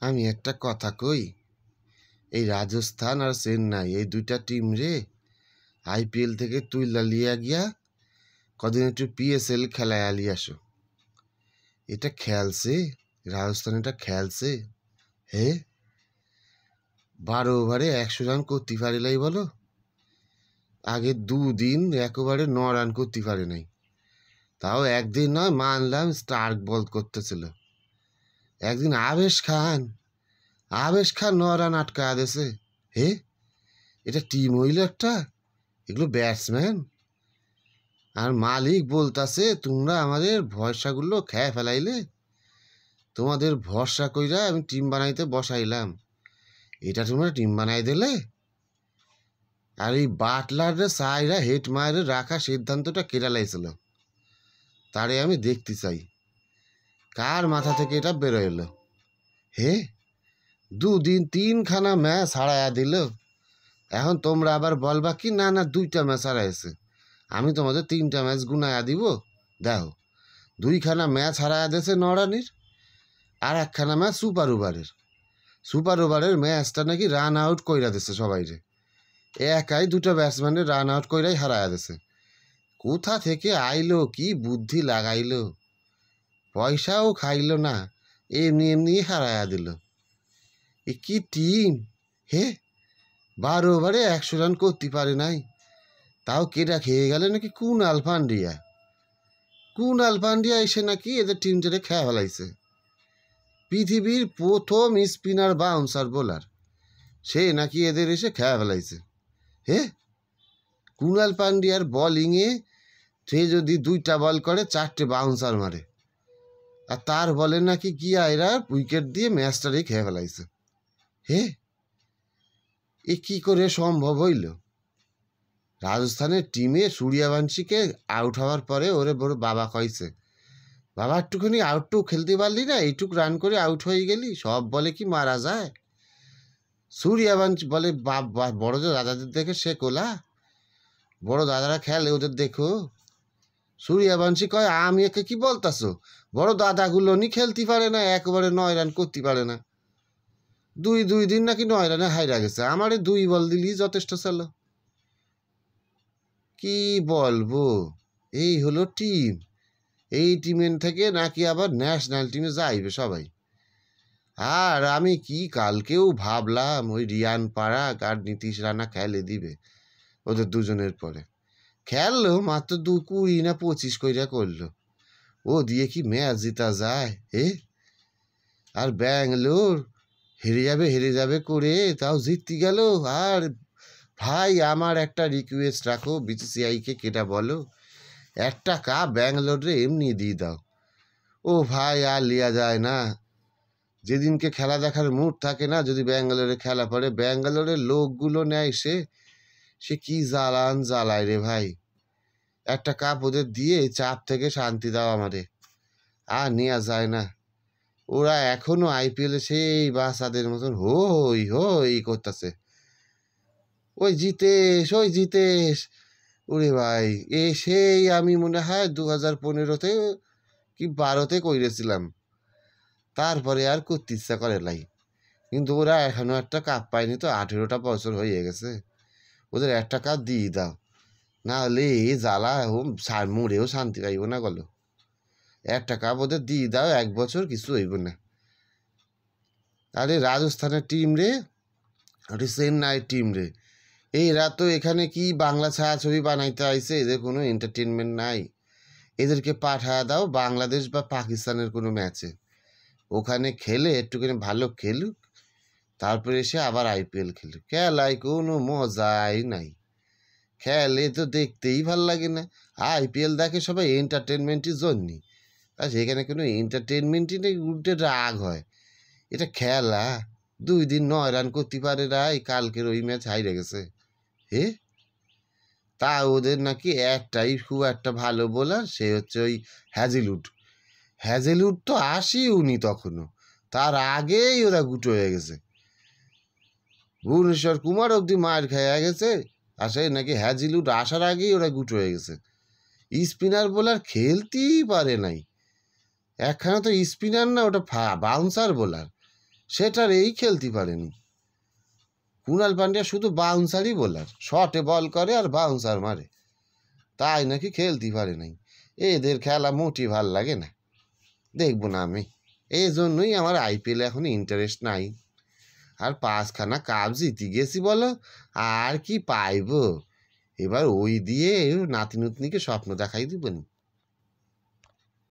আমি একটা কথা কই, এই রাজস্থান আর চেন্নাই এই দুইটা টিম রে আইপিএল থেকে তুইলা লিয়া গিয়া কদিন একটু পিএসএল খেলায় আলি আসো। এটা খেলছে, রাজস্থান এটা খেলছে, হে 12 ওভারে 100 রান করতে পারিলাই বলো। আগে দুদিন একেবারে 9 রান করতে পারে নাই, তাও একদিন নয় মানলাম স্টার্ক বল করতেছিল। একদিন আবেশ খান 9 রান আটকা দিয়েছে। হে এটা টিম হইল একটা, এগুলো ব্যাটসম্যান। আর মালিক বলতাছে তোমরা আমাদের ভরসাগুলো খেয়ে ফেলাইলে, তোমাদের ভরসা কইরা আমি টিম বানাইতে বসাইলাম, এটা তোমরা টিম বানাই দিলে। আর এই বাটলারে সাইরা হেড মায়ের রাখা সিদ্ধান্তটা কেরালাইছিল, তারে আমি দেখতে চাই কার মাথা থেকে এটা বেরো এলো। হে দুদিন 3খানা ম্যাচ হারাইয়া দিল, এখন তোমরা আবার বলবা কি না না 2টা ম্যাচ হারাইছে। আমি তোমাদের 3টা ম্যাচ গুনায়া দিব। দেখো 2খানা ম্যাচ হারাইয়া দিয়েছে 9 রানের, আর 1খানা ম্যাচ সুপার ওভারের ম্যাচটা নাকি রান আউট কইরা দিছে সবাইরে। একাই 2টা ব্যাটসম্যানের রান আউট কইরাই হারাইয়া দিছে। কোথা থেকে আইলো, কি বুদ্ধি লাগাইলো, পয়সাও খাইলো না, এমনি এমনি হারাইয়া দিল। এ কি টিম হে, 12 ওভারে 100 রান করতে পারে নাই, তাও কেটা খেয়ে গেলে নাকি কুনাল পান্ডিয়া এসে নাকি এদের টিমটারে খেয়ে ফেলাইছে। পৃথিবীর প্রথম স্পিনার বাউন্সার বোলার, সে নাকি এদের এসে খেয়ে ফেলাইছে। হে কুনাল পান্ডিয়ার বলিংয়ে সে যদি 2টা বল করে 4টে বাউন্সার মারে, আর তার বলে নাকি গিয়া এরা উইকেট দিয়ে ম্যাচটারই খেয়ে ফেলাইছে। হে এ কি করে সম্ভব হইল? রাজস্থানের টিমে সূর্যবংশীকে আউট হওয়ার পরে ওরে বড় বাবা কইছে, বাবা একটুখানি আউটটুক খেলতে পারলি না, এইটুক রান করে আউট হয়ে গেলি, সব বলে কি মারা যায়? সূর্যবংশী বলে বড় দাদাদের দেখে সে কোলা, বড় দাদারা খেলে ওদের দেখো। সূর্যবংশী কয় আমি একে কি বলতাছো, বড় দাদাগুলো নি খেলতে পারে না, একবারে 9 রান করতে পারে না। দুই দিন নাকি 9 রানে হাইরা গেছে, আমারে 2 বল দিলি যথেষ্ট ছিল। কি বলবো, এই হলো টিম। এই টিমের থেকে নাকি আবার ন্যাশনাল টিমে যাইবে সবাই। আর আমি কি কালকেও ভাবলাম ওই রিয়ান পারাগ আর নীতিশ রানা খেলে দিবে ওদের দুজনের পরে। খেললো মাত্র 20 না 25 কইরা করলো, ও দিয়ে কি ম্যাচ জিতা যায়? আর ব্যাঙ্গালোর হেরে যাবে করে তাও জিততে গেল। আর ভাই আমার একটা রিকোয়েস্ট রাখো, বিসিসিআইকে কেটা বলো একটা কাপ ব্যাঙ্গালোরে এমনি দিয়ে দাও। ও ভাই আর লিয়া যায় না, যেদিনকে খেলা দেখার মুড থাকে না, যদি ব্যাঙ্গালোরে খেলা পড়ে ব্যাঙ্গালোরের লোকগুলো নেয় সে কি জ্বালায় রে ভাই। একটা কাপ ওদের দিয়ে চাপ থেকে শান্তি দাও আমারে, আর নেওয়া যায় না। ওরা এখনো আইপিএলে সেই বাচ্চাদের মতন হই করতেছে। ওই জিতেশ ওরে ভাই, সেই আমি মনে হয় 2015-তে কি 12-তে কইরেছিলাম, তারপরে আর করতে ইচ্ছা করে লাই। কিন্তু ওরা এখনো একটা কাপ পায়নি, তো 18টা বছর হয়ে গেছে, ওদের একটা কাপ দিয়ে দাও, না হলে এই জ্বালা মুড়েও শান্তি পাইব না। গেল একটা কাপ ওদের দিয়ে দাও, 1 বছর কিছু হইব না। আরে রাজস্থানের টিম রে, আরে চেন্নাই টিম রে, এরা তো এখানে কি বাংলা ছায়াছবি বানাইতে আইছে, এদের কোনো এন্টারটেনমেন্ট নাই। এদেরকে পাঠায় দাও বাংলাদেশ বা পাকিস্তানের কোনো ম্যাচে, ওখানে খেলে একটুখানি ভালো খেলুক, তারপরে এসে আবার আইপিএল খেলুক। খেলায় কোনো মজাই নাই, খেলে তো দেখতেই ভাল লাগে না। আইপিএল দেখে সবাই এন্টারটেনমেন্টের জন্যই, আর সেখানে কোনো এন্টারটেনমেন্টই নেই, উল্টে রাগ হয়। এটা খেলা, 2 দিন 9 রান করতে পারে রাই, কালকের ওই ম্যাচ হাইরে গেছে। তা ওদের নাকি একটাই খুব একটা ভালো বোলার, সে হচ্ছে ওই হ্যাজেলউড তো আসিওনি তখনও, তার আগেই ওরা গুটো হয়ে গেছে। ভুবনেশ্বর কুমার অবধি মার খেয়ে গেছে, আর সেই নাকি হ্যাজেলউড আসার আগেই ওরা গুটো হয়ে গেছে। স্পিনার বোলার খেলতেই পারে নাই, একখানা তো স্পিনার না, ওটা বাউন্সার বোলার, সেটারেই খেলতে পারেনি। কুণাল পান্ডিয়া শুধু বাউন্সারই বোলার, শর্টে বল করে আর বাউন্সার মারে, তাই নাকি খেলতে পারে নাই। এদের খেলা মোটি ভাল লাগে না, দেখবো না আমি। এই জন্যই আমার আইপিএলে এখন ইন্টারেস্ট নাই। আর 5খানা কাপ জিতে গেছি বলো, আর কি পাইব? এবার ওই দিয়ে নাতি নাতনিকে স্বপ্ন দেখাই দিব নি।